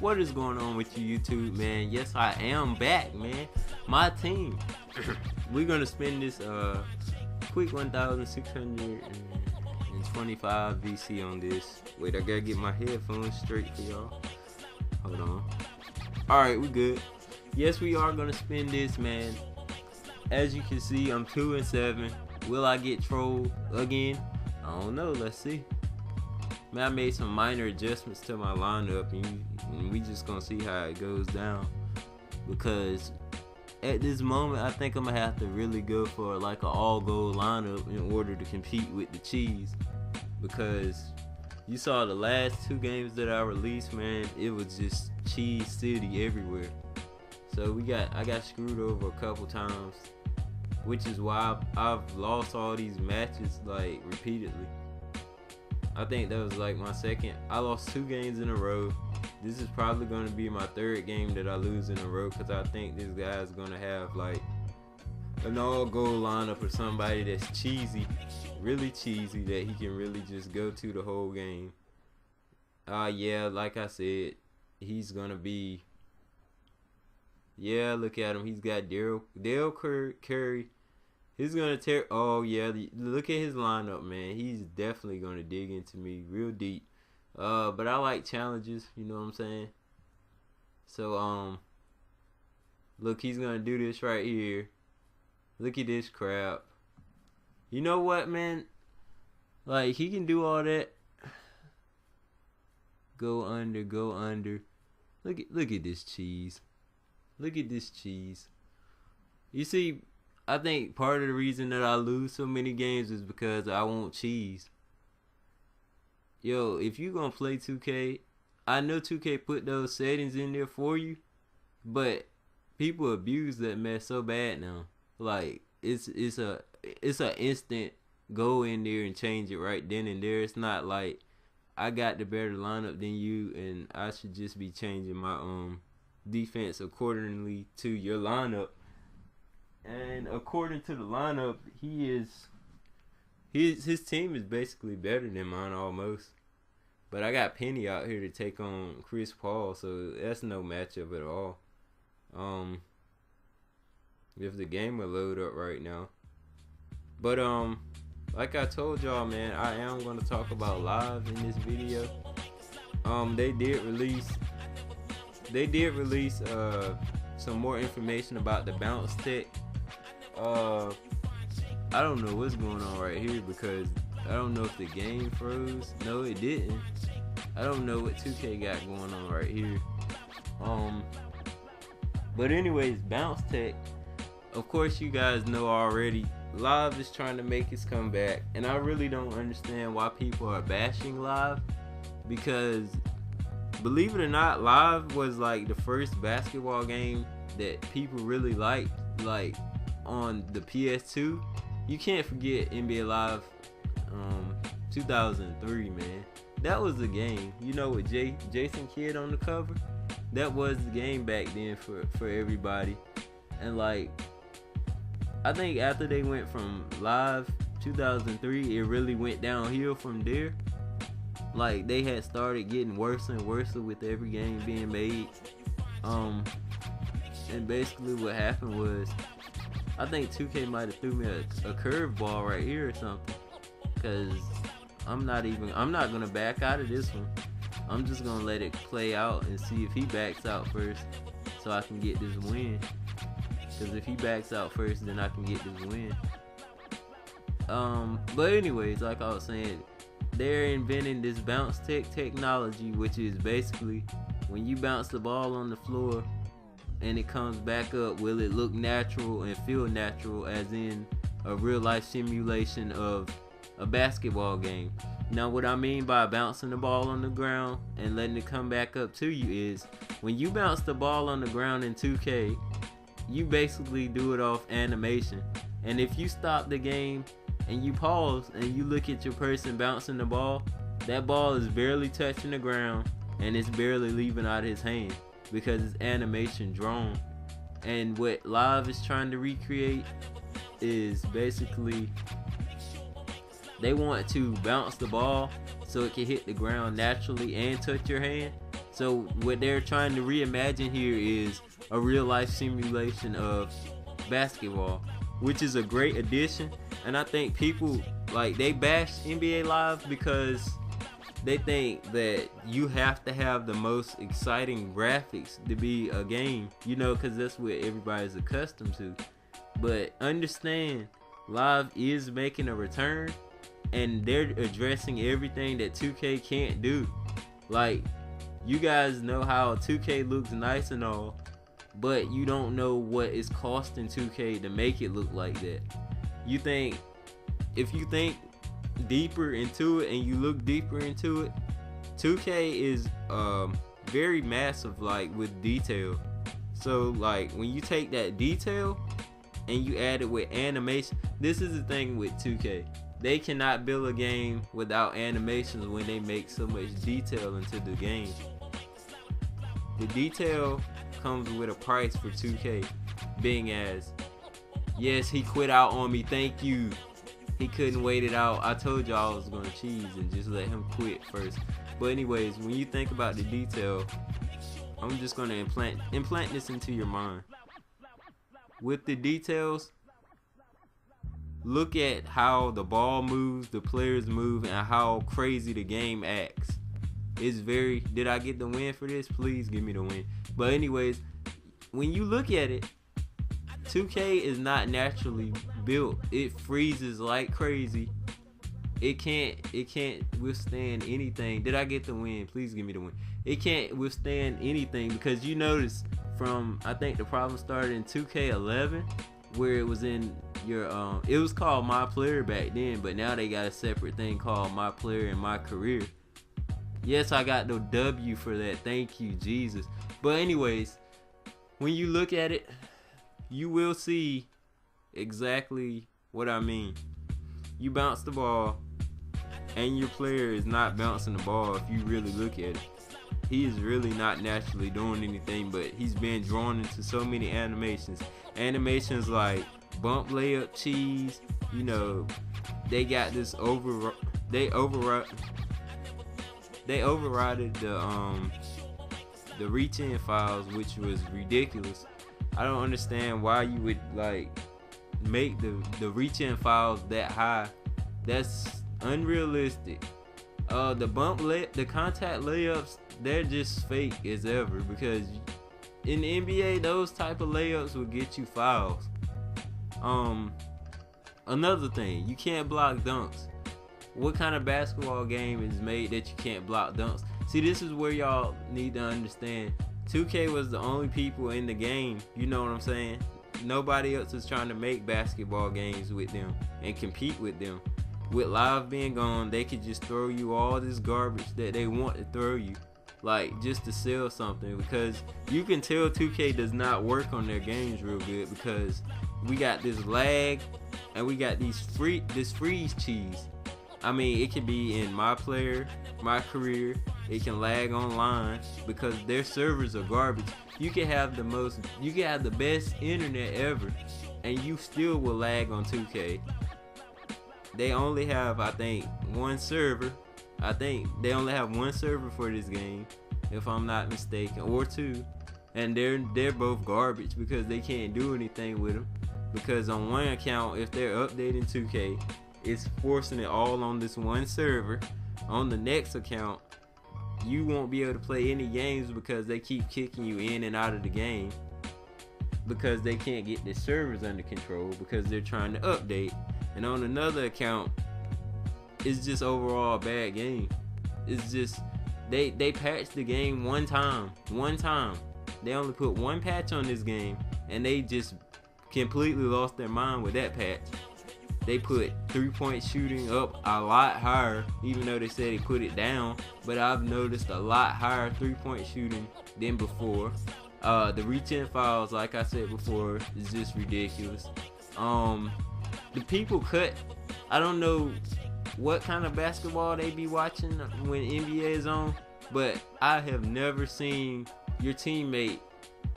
What is going on with you, YouTube, man? Yes, I am back, man. My team. We're gonna spend this quick 1,625 VC on this. Wait, I gotta get my headphones straight for y'all. Hold on. Alright, we good. Yes, we are gonna spend this, man. As you can see, I'm 2-7. Will I get trolled again? I don't know. Let's see. Man, I made some minor adjustments to my lineup, and we just gonna see how it goes down. Because at this moment, I think I'm gonna have to really go for like an all-gold lineup in order to compete with the cheese. Because you saw the last 2 games that I released, man, it was just cheese city everywhere. So I got screwed over a couple times, which is why I've lost all these matches like repeatedly. I think that was like my second. I lost 2 games in a row. This is probably going to be my 3rd game that I lose in a row, because I think this guy's going to have like an all-gold lineup or somebody that's cheesy, really cheesy, that he can really just go to the whole game. Yeah, like I said, he's going to be, yeah, look at him. He's got Dale Curry. He's gonna tear. Oh yeah, look at his lineup, man. He's definitely gonna dig into me real deep. But I like challenges. You know what I'm saying? So look, he's gonna do this right here. Look at this crap. You know what, man? Like, he can do all that. Go under, go under. Look at this cheese. Look at this cheese. You see, I think part of the reason that I lose so many games is because I want cheese. Yo, if you gonna play 2K, I know 2K put those settings in there for you, but people abuse that mess so bad now. Like, it's a instant go in there and change it right then and there. It's not like I got the better lineup than you and I should just be changing my defense accordingly to your lineup. And according to the lineup, his team is basically better than mine almost. But I got Penny out here to take on Chris Paul, so that's no matchup at all. If the game will load up right now. But like I told y'all, man, I am gonna talk about live in this video. They did release some more information about the bounce tech. I don't know what's going on right here, because I don't know if the game froze. No, it didn't. I don't know what 2K got going on right here. But anyways, bounce tech. Of course, you guys know already. Live is trying to make its comeback, and I really don't understand why people are bashing Live, because believe it or not, Live was like the first basketball game that people really liked, like on the PS2. You can't forget NBA Live 2003, man. That was the game, you know, with Jason Kidd on the cover. That was the game back then for everybody. And like, I think after they went from Live 2003, it really went downhill from there. Like, they had started getting worse and worse with every game being made. And basically what happened was, I think 2K might have threw me a curveball right here or something. Cause I'm not gonna back out of this one. I'm just gonna let it play out and see if he backs out first, so I can get this win. Cause if he backs out first, then I can get this win. But anyways, like I was saying, they're inventing this bounce technology, which is basically when you bounce the ball on the floor and it comes back up, will it look natural and feel natural, as in a real life simulation of a basketball game. Now, what I mean by bouncing the ball on the ground and letting it come back up to you is, when you bounce the ball on the ground in 2K, you basically do it off animation. And if you stop the game and you pause and you look at your person bouncing the ball, that ball is barely touching the ground and it's barely leaving out of his hand, because it's animation drawn. And what Live is trying to recreate is basically, they want to bounce the ball so it can hit the ground naturally and touch your hand. So what they're trying to reimagine here is a real life simulation of basketball, which is a great addition. And I think people like they bash NBA Live because they think that you have to have the most exciting graphics to be a game, you know, because that's what everybody's accustomed to. But understand, Live is making a return, and they're addressing everything that 2K can't do. Like, you guys know how 2K looks nice and all, but you don't know what it's costing 2K to make it look like that. You think, if you think deeper into it and you look deeper into it, 2K is very massive, like with detail. So like when you take that detail and you add it with animation, this is the thing with 2K, they cannot build a game without animations when they make so much detail into the game. The detail comes with a price for 2K, being as, yes, he quit out on me, thank you. He couldn't wait it out. I told y'all I was gonna cheese and just let him quit first. But anyways, when you think about the detail, I'm just gonna implant this into your mind. With the details, look at how the ball moves, the players move, and how crazy the game acts. It's very, did I get the win for this? Please give me the win. But anyways, when you look at it, 2K is not naturally built. It freezes like crazy. It can't withstand anything. Did I get the win? Please give me the win. It can't withstand anything because you notice from, I think the problem started in 2K11 where it was in your it was called My Player back then, but now they got a separate thing called My Player and My Career. Yes, I got the W for that. Thank you, Jesus. But anyways, when you look at it, you will see exactly what I mean. You bounce the ball, and your player is not bouncing the ball if you really look at it. He is really not naturally doing anything, but he's been drawn into so many animations. Animations like bump layup cheese, you know, they got this they overrided the reach in files, which was ridiculous. I don't understand why you would like make the reach in files that high. That's unrealistic. The contact layups, they're just fake as ever, because in the NBA those type of layups will get you fouls. Another thing, you can't block dunks. What kind of basketball game is made that you can't block dunks? See, this is where y'all need to understand. 2K was the only people in the game, you know what I'm saying? Nobody else is trying to make basketball games with them and compete with them. With Live being gone, they could just throw you all this garbage that they want to throw you, like just to sell something, because you can tell 2K does not work on their games real good, because we got this lag and we got this freeze cheese. I mean, it could be in My Player, My Career. It can lag online because their servers are garbage. You can have the best internet ever, and you still will lag on 2K. They only have, I think, one server. I think they only have one server for this game, if I'm not mistaken, or two, and they're both garbage because they can't do anything with them. Because on one account, if they're updating 2K, it's forcing it all on this one server. On the next account, you won't be able to play any games because they keep kicking you in and out of the game because they can't get the servers under control because they're trying to update. And on another account, it's just overall a bad game. It's just they patched the game one time. They only put one patch on this game, and they just completely lost their mind with that patch. They put 3-point shooting up a lot higher, even though they said they put it down. But I've noticed a lot higher 3-point shooting than before. The reach-in files, like I said before, is just ridiculous. The people cut. I don't know what kind of basketball they be watching when NBA is on, but I have never seen your teammate,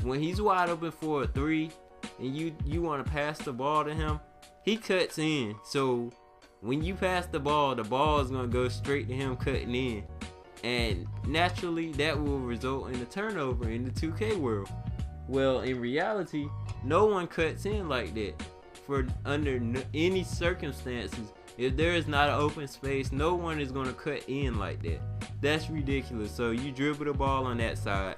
when he's wide open for a three and you want to pass the ball to him, he cuts in. So when you pass the ball is going to go straight to him cutting in. and naturally that will result in a turnover in the 2K world. Well, in reality, no one cuts in like that. For under any circumstances, if there is not an open space, no one is going to cut in like that. That's ridiculous. So you dribble the ball on that side,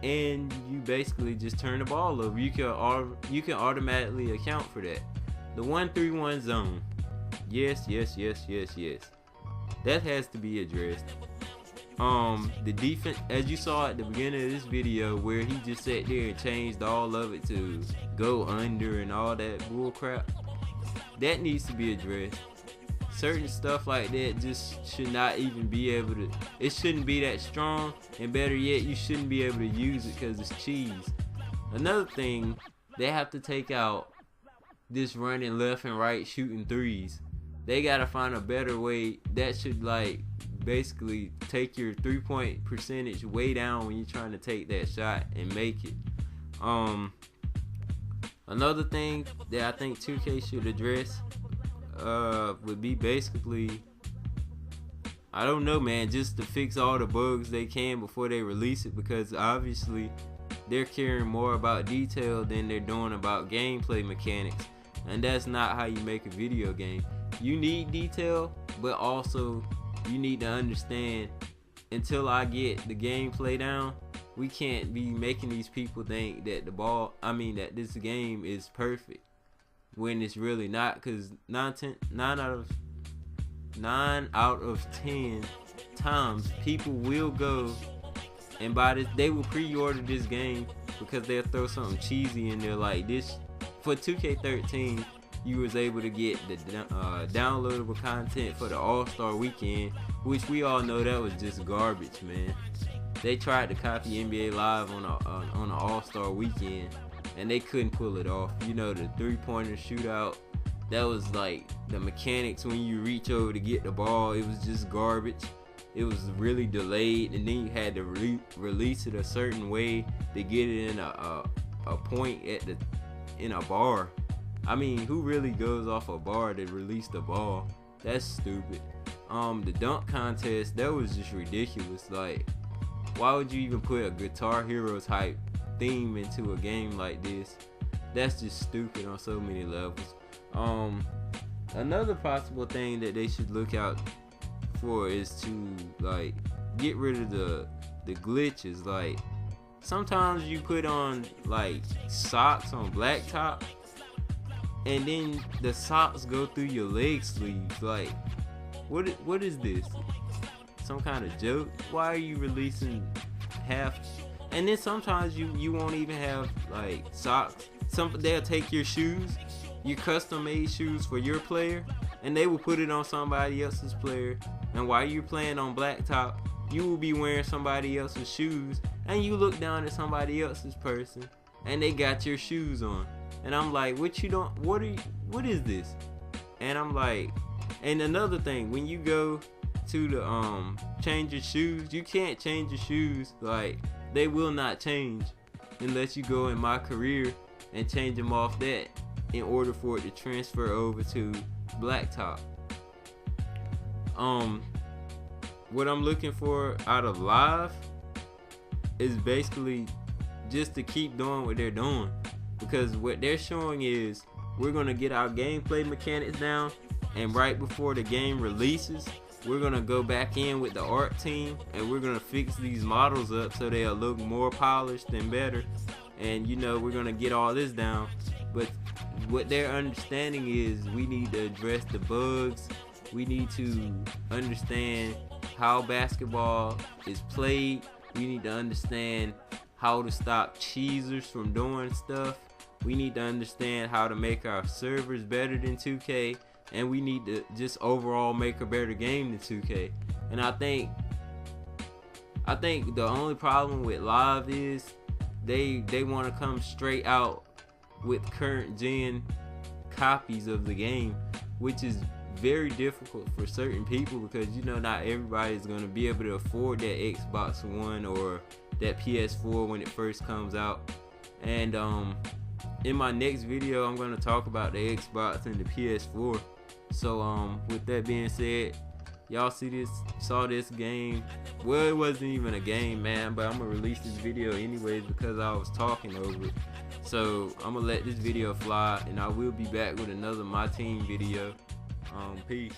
and you basically just turn the ball over. You can automatically account for that. The 1-3-1 zone. Yes. That has to be addressed. The defense, as you saw at the beginning of this video, where he just sat there and changed all of it to go under and all that bull crap, that needs to be addressed. Certain stuff like that just should not even be able to, it shouldn't be that strong, and better yet, you shouldn't be able to use it because it's cheese. Another thing, they have to take out this running left and right shooting threes. They gotta find a better way that should like basically take your 3-point percentage way down when you're trying to take that shot and make it. Another thing that I think 2K should address would be basically, I don't know, man, just to fix all the bugs they can before they release it, because obviously they're caring more about detail than they're doing about gameplay mechanics, and that's not how you make a video game. You need detail, but also you need to understand, until I get the gameplay down, we can't be making these people think that that this game is perfect when it's really not, because 9 out of 10 times people will go and buy this. They will pre-order this game because they'll throw something cheesy in there like this. For 2K13, you was able to get the downloadable content for the All-Star Weekend, which we all know that was just garbage, man. They tried to copy NBA Live on an All-Star Weekend, and they couldn't pull it off. You know, the three-pointer shootout, that was like the mechanics when you reach over to get the ball, it was just garbage. It was really delayed, and then you had to release it a certain way to get it in a point in a bar. I mean, who really goes off a bar to release the ball? That's stupid. The dunk contest, that was just ridiculous. Like, why would you even put a Guitar Hero type theme into a game like this? That's just stupid on so many levels. Another possible thing that they should look out for is to like get rid of the glitches. Like, sometimes you put on like socks on blacktop, and then the socks go through your leg sleeves. Like, what is this? Some kind of joke? Why are you releasing half? And then sometimes you won't even have like socks. They'll take your shoes, your custom made shoes for your player, and they will put it on somebody else's player. And while you're playing on blacktop, you will be wearing somebody else's shoes, and you look down at somebody else's person, and they got your shoes on. And I'm like, what is this? And I'm like, and another thing, when you go to the change your shoes, you can't change your shoes. Like, they will not change unless you go in My Career and change them off that in order for it to transfer over to blacktop. What I'm looking for out of Live is basically just to keep doing what they're doing, because what they're showing is we're gonna get our gameplay mechanics down, and right before the game releases, we're gonna go back in with the art team and we're gonna fix these models up so they'll look more polished and better. And you know, we're gonna get all this down. But what they're understanding is we need to address the bugs. We need to understand how basketball is played. We need to understand how to stop cheesers from doing stuff. We need to understand how to make our servers better than 2K. And we need to just overall make a better game than 2K. And I think the only problem with Live is they want to come straight out with current gen copies of the game, which is very difficult for certain people, because you know not everybody is going to be able to afford that Xbox One or that PS4 when it first comes out. And in my next video, I'm going to talk about the Xbox and the PS4. So with that being said, Y'all saw this game. Well, it wasn't even a game, man, but I'm gonna release this video anyways because I was talking over it. So I'm gonna let this video fly, and I will be back with another My Team video. Peace.